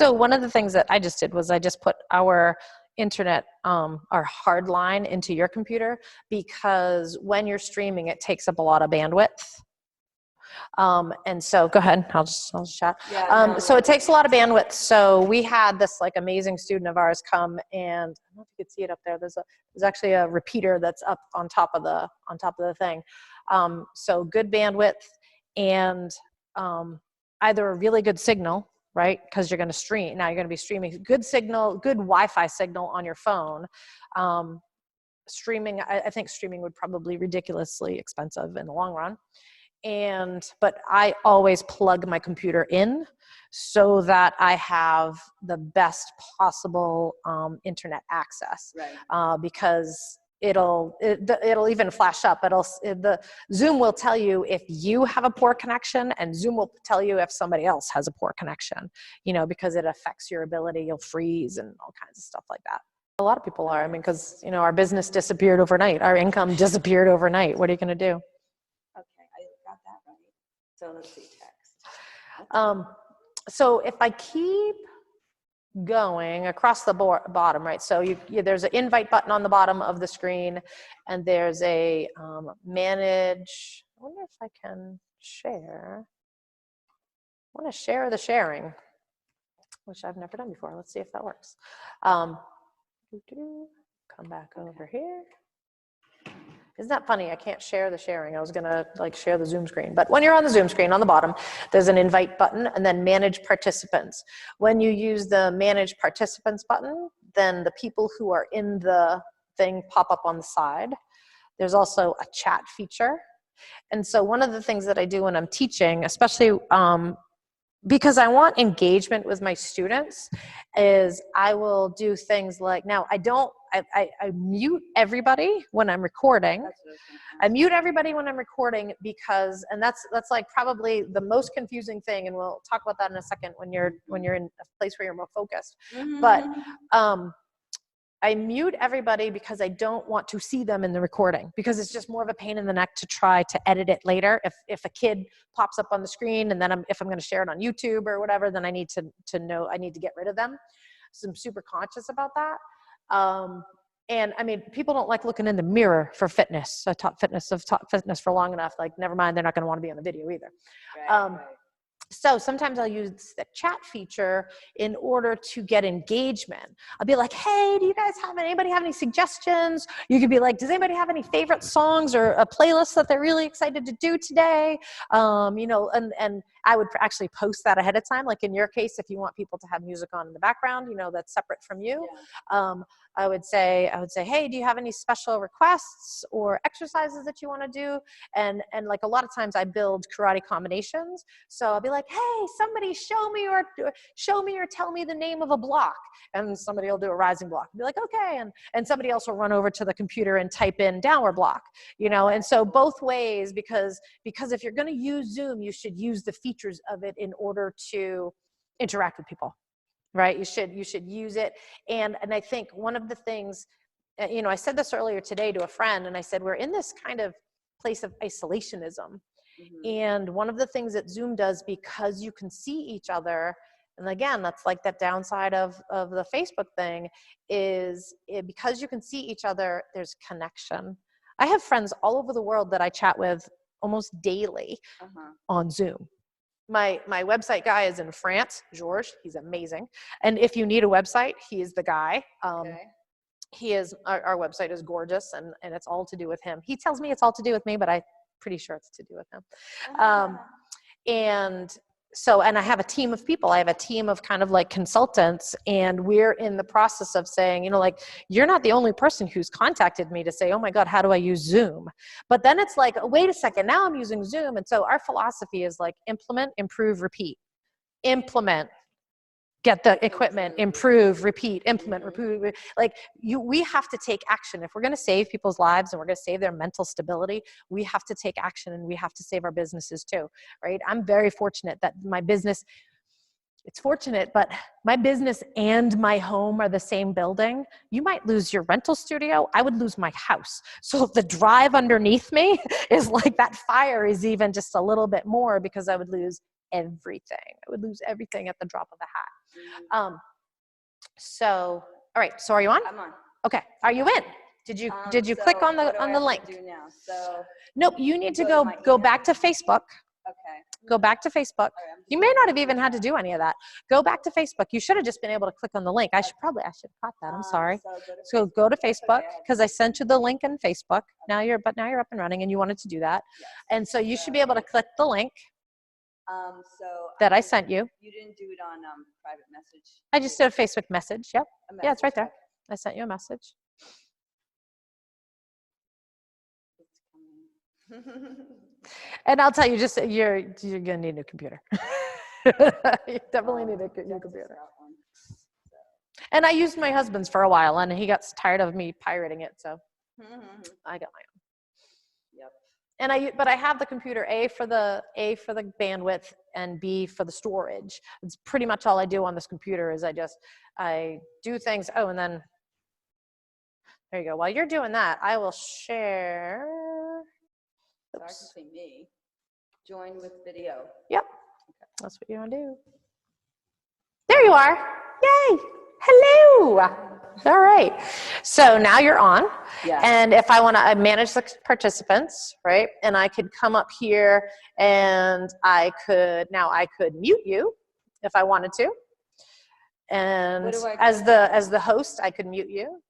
So one of the things that I just did was I just put our internet, our hard line into your computer, because when you're streaming, it takes up a lot of bandwidth. And so go ahead, I'll just chat. Yeah, So it takes a lot of bandwidth. So we had this like amazing student of ours come, and I don't know if you could see it up there. There's actually a repeater that's up on top of the thing. So good bandwidth, and either a really good signal, right? Because you're going to stream. Now you're going to be streaming. Good signal, good Wi-Fi signal on your phone. Streaming, I think streaming would probably be ridiculously expensive in the long run. But I always plug my computer in so that I have the best possible internet access. right. Because it'll even flash up. The Zoom will tell you if you have a poor connection, and Zoom will tell you if somebody else has a poor connection, because it affects your ability. You'll freeze and all kinds of stuff like that. A lot of people are, because our business disappeared overnight. Our income disappeared overnight. What are you going to do? Okay, I got that right. So let's see, text. So if I keep going across the bottom, right? So there's an invite button on the bottom of the screen, and there's a manage. I wonder if I can share. I want to share the sharing, which I've never done before. Let's see if that works. Come back over here. Isn't that funny? I can't share the sharing. I was gonna share the Zoom screen. But when you're on the Zoom screen, on the bottom, there's an invite button and then manage participants. When you use the manage participants button, then the people who are in the thing pop up on the side. There's also a chat feature. And so one of the things that I do when I'm teaching, especially because I want engagement with my students, is I will do things like, now I mute everybody when I'm recording. I mute everybody when I'm recording because, and that's like probably the most confusing thing, and we'll talk about that in a second when you're in a place where you're more focused. Mm-hmm. But I mute everybody because I don't want to see them in the recording, because it's just more of a pain in the neck to try to edit it later. If a kid pops up on the screen, and then if I'm going to share it on YouTube or whatever, then I need to know, I need to get rid of them. So I'm super conscious about that. And people don't like looking in the mirror for fitness. I've taught fitness for long enough. Never mind, they're not going to want to be on the video either. Right. So sometimes I'll use the chat feature in order to get engagement. I'll be like, hey, do you guys anybody have any suggestions? You could be like, does anybody have any favorite songs or a playlist that they're really excited to do today? And I would actually post that ahead of time. Like in your case, if you want people to have music on in the background, that's separate from you. Yeah. I would say, hey, do you have any special requests or exercises that you want to do? And like a lot of times I build karate combinations. So I'll be like, hey, somebody show me or tell me the name of a block. And somebody will do a rising block. I'll be like, okay. And somebody else will run over to the computer and type in downward block, and so both ways, because if you're going to use Zoom, you should use the features of it in order to interact with people. Right? You should use it. And I think one of the things, I said this earlier today to a friend, and I said, we're in this kind of place of isolationism. Mm-hmm. And one of the things that Zoom does, because you can see each other, and again, that's like that downside of the Facebook thing, is because you can see each other, there's connection. I have friends all over the world that I chat with almost daily on Zoom. My website guy is in France, Georges. He's amazing. And if you need a website, he is the guy. Okay. He is, our website is gorgeous, and it's all to do with him. He tells me it's all to do with me, but I'm pretty sure it's to do with him. And I have a team of people. I have a team of kind of like consultants, and we're in the process of saying, you're not the only person who's contacted me to say, oh my God, how do I use Zoom? But then it's like, oh, wait a second, now I'm using Zoom. And so our philosophy is like implement, improve, repeat. Implement, get the equipment, improve, repeat, implement, repeat. We have to take action. If we're going to save people's lives and we're going to save their mental stability, we have to take action, and we have to save our businesses too, right? I'm very fortunate that my business, it's fortunate, but my business and my home are the same building. You might lose your rental studio. I would lose my house. So the drive underneath me is like that fire is even just a little bit more, because I would lose everything. I would lose everything at the drop of a hat. So, all right, so are you on? I'm on. Okay, are you in? Did you click on what do I the have to link? do now? So, Nope, you need to go to my go email? back to Facebook. okay. Go back to Facebook. All right, I'm just You may gonna not have do even had to that. do any of that. Go back to Facebook. You should have just been able to click on the link. I should have caught that. I'm sorry. So go to That's Facebook okay, because I sent you the link in Facebook. Now you're up and running and you wanted to do that. Yes. And so you should be able to click the link So that I didn't- sent you. You didn't do it on private message. I just did a Facebook message. Yep. A Yeah, it's right message, there. I sent you a message. okay. It's coming. And I'll tell you, just you're gonna need a new computer. You definitely need a new computer. That one. And I used my husband's for a while, and he got tired of me pirating it, so I got my own. Yep. And but I have the computer A for the bandwidth and B for the storage. It's pretty much all I do on this computer is I do things. Oh, and then there you go. While you're doing that, I will share. Sorry to see me. Join with video. Yep, that's what you want to do. There you are. Yay! Hello. All right. So now you're on. Yeah. And if I want to manage the participants, right? And I could come up here and I could mute you if I wanted to. And as the host, I could mute you.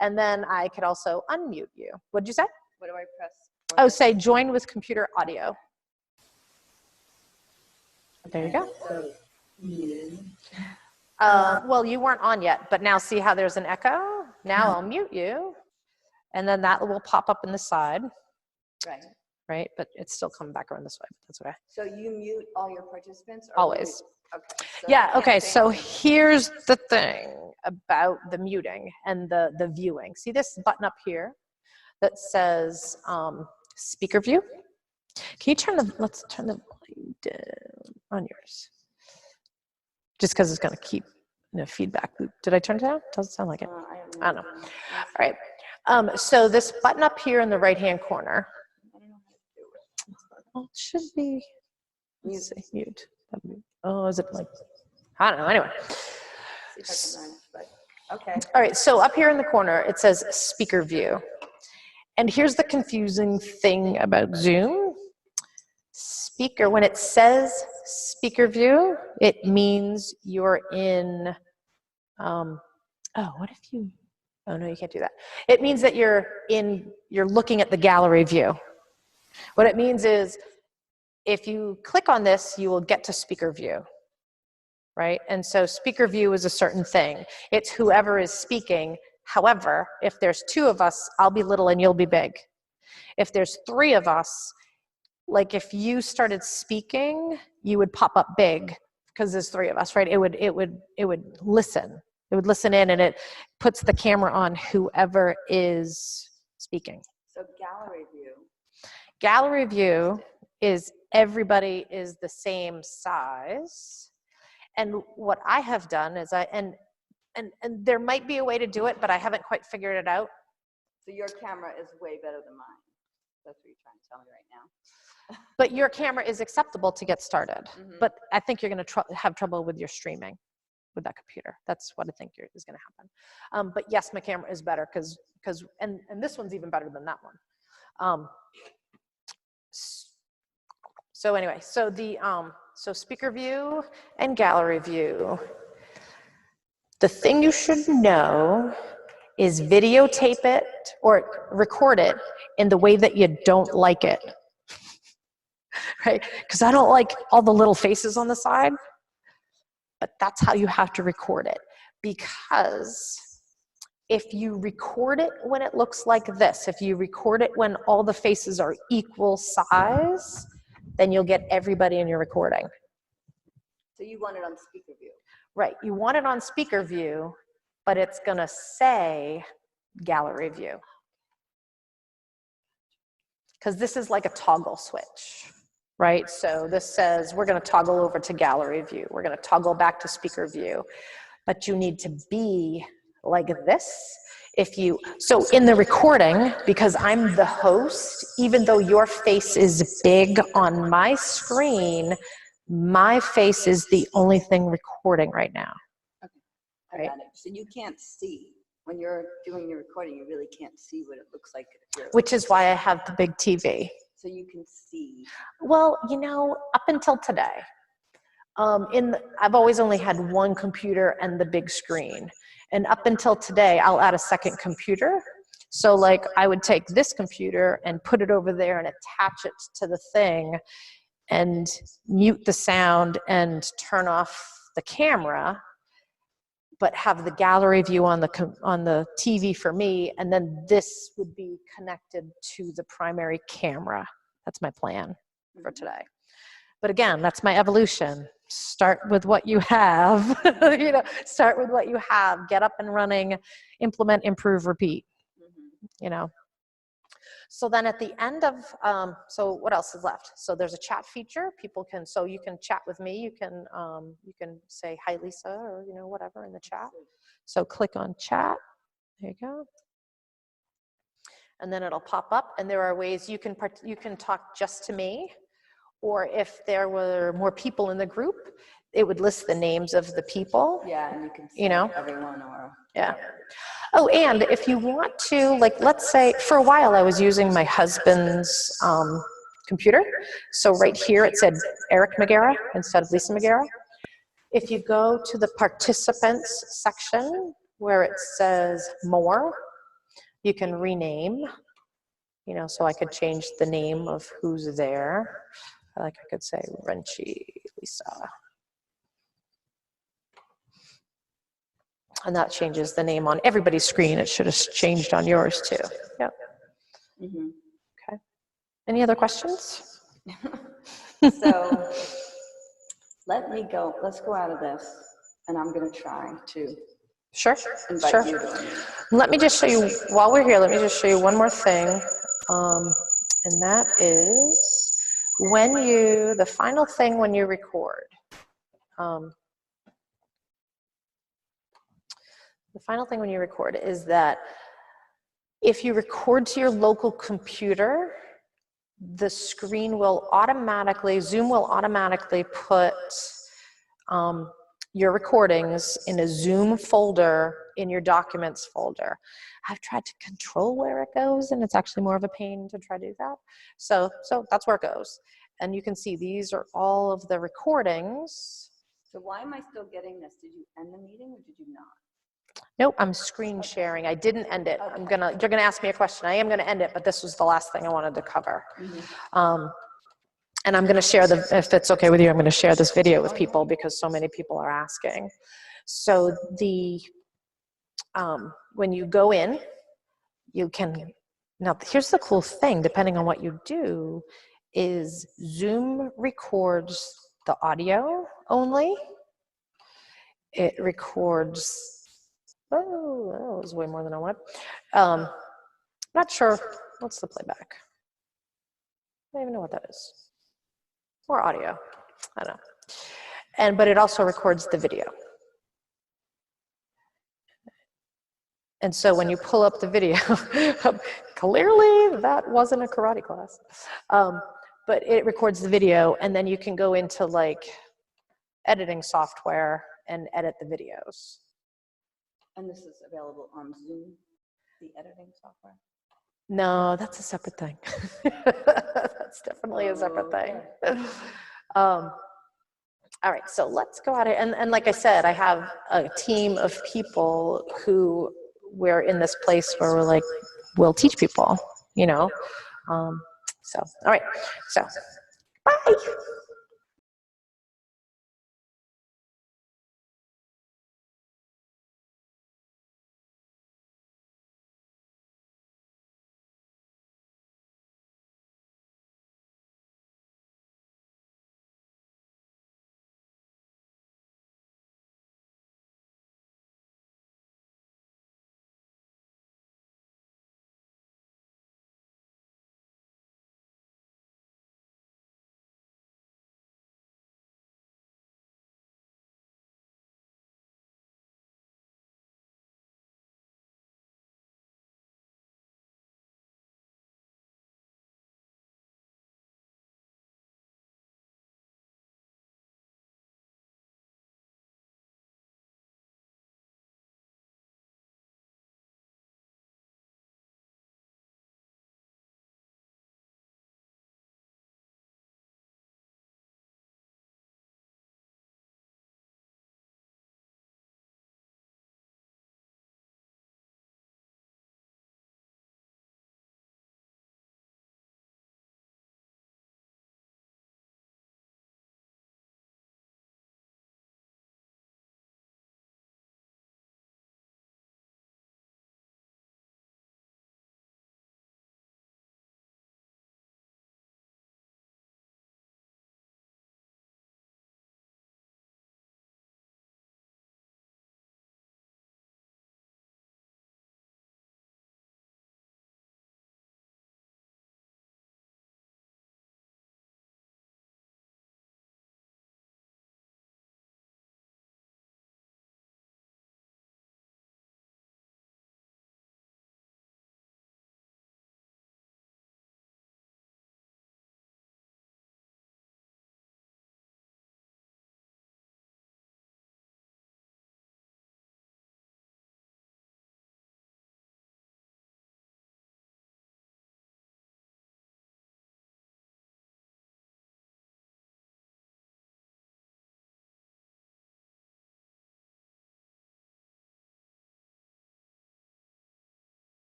And then I could also unmute you. What'd you say? What do I press? Oh, say join with computer audio. There you go. Well, you weren't on yet, but now see how there's an echo? Now I'll mute you, and then that will pop up in the side, Right. right? But it's still coming back around this way, but that's okay. So you mute all your participants? Or Always. Okay. Yeah, okay, so here's the thing about the muting and the viewing. See this button up here that says speaker view? Can you let's turn the volume down on yours. Just because it's going to keep feedback loop. Did I turn it down? Doesn't sound like it. I don't know. All right. So this button up here in the right-hand corner. Well, it should be. Let's see, mute. Oh, is it like? I don't know. Anyway. See if I can manage, but okay. All right. So up here in the corner, it says speaker view. And here's the confusing thing about Zoom. Speaker, when it says speaker view, it means you're in, oh, what if you, oh no, you can't do that. It means that you're looking at the gallery view. What it means is if you click on this, you will get to speaker view, right? And so speaker view is a certain thing. It's whoever is speaking. However, if there's two of us, I'll be little and you'll be big. If there's three of us, like if you started speaking, you would pop up big because there's three of us, right? It would listen. It would listen in, and it puts the camera on whoever is speaking. So gallery view. Gallery view is everybody is the same size. And what I have done is and there might be a way to do it, but I haven't quite figured it out. So your camera is way better than mine. That's what you're trying to tell me right now. But your camera is acceptable to get started. But I think you're going to have trouble with your streaming with that computer. That's what I think is going to happen. But yes, my camera is better because and this one's even better than that one. So anyway, so the so speaker view and gallery view. The thing you should know is videotape it or record it in the way that you don't like it. Right? Because I don't like all the little faces on the side, but that's how you have to record it. Because if you record it when it looks like this, if you record it when all the faces are equal size, then you'll get everybody in your recording. So you want it on speaker view. Right, you want it on speaker view, but it's gonna say gallery view. Because this is like a toggle switch, right? So this says we're gonna toggle over to gallery view. We're gonna toggle back to speaker view. But you need to be like this. So in the recording, because I'm the host, even though your face is big on my screen, my face is the only thing recording right now. I Right. got it. So you can't see. When you're doing your recording, you really can't see what it looks like. If you're, Which is why I have the big TV. so you can see. Well, you know, up until today, I've always only had one computer and the big screen. And up until today, I'll add a second computer. So like I would take this computer and put it over there and attach it to the thing and mute the sound and turn off the camera, but have the gallery view on the TV for me, and then this would be connected to the primary camera. That's my plan for today. But again, that's my evolution. Start with what you have, you know, start with what you have, get up and running, implement, improve, repeat, you know. So then at the end of, so what else is left? So there's a chat feature. People can, so you can chat with me. You can say, hi, Lisa, or, you know, whatever in the chat. So click on chat. There you go. And then it'll pop up, and there are ways you can talk just to me, or if there were more people in the group, it would list the names of the people. Yeah, and you can see You know? everyone or. Yeah. Oh, and if you want to, like, let's say, for a while I was using my husband's computer. So right here it said Eric Magera instead of Lisa Magera. If you go to the participants section where it says more, you can rename, you know, so I could change the name of who's there. Like I could say Renchi Lisa. And that changes the name on everybody's screen. It should have changed on yours too. Yep. Mm-hmm. Okay. Any other questions? So let's go out of this, and I'm going to try to Sure. invite Sure. you to it. Let me just show you, while we're here, let me just show you one more thing. And that is the final thing when you record. The final thing when you record is that if you record to your local computer, the screen will automatically, Zoom will automatically put your recordings in a Zoom folder in your documents folder. I've tried to control where it goes, and it's actually more of a pain to try to do that. So that's where it goes. And you can see these are all of the recordings. So why am I still getting this? Did you end the meeting or did you not? Nope, I'm screen sharing. I didn't end it. You're gonna ask me a question. I am gonna end it, but this was the last thing I wanted to cover. And I'm gonna share if it's okay with you, I'm gonna share this video with people because so many people are asking. So when you go in, you can, now here's the cool thing, depending on what you do, is Zoom records the audio only. It records, oh, that was way more than I wanted. Not sure, what's the playback? I don't even know what that is. Or audio, I don't know. But it also records the video. And so when you pull up the video, clearly that wasn't a karate class. But it records the video, and then you can go into like editing software and edit the videos. And this is available on Zoom, the editing software? No, that's a separate thing. That's definitely a separate thing. All right, so let's go at it. And like I said, I have a team of people who we're in this place where we're like, we'll teach people, you know? So, all right, so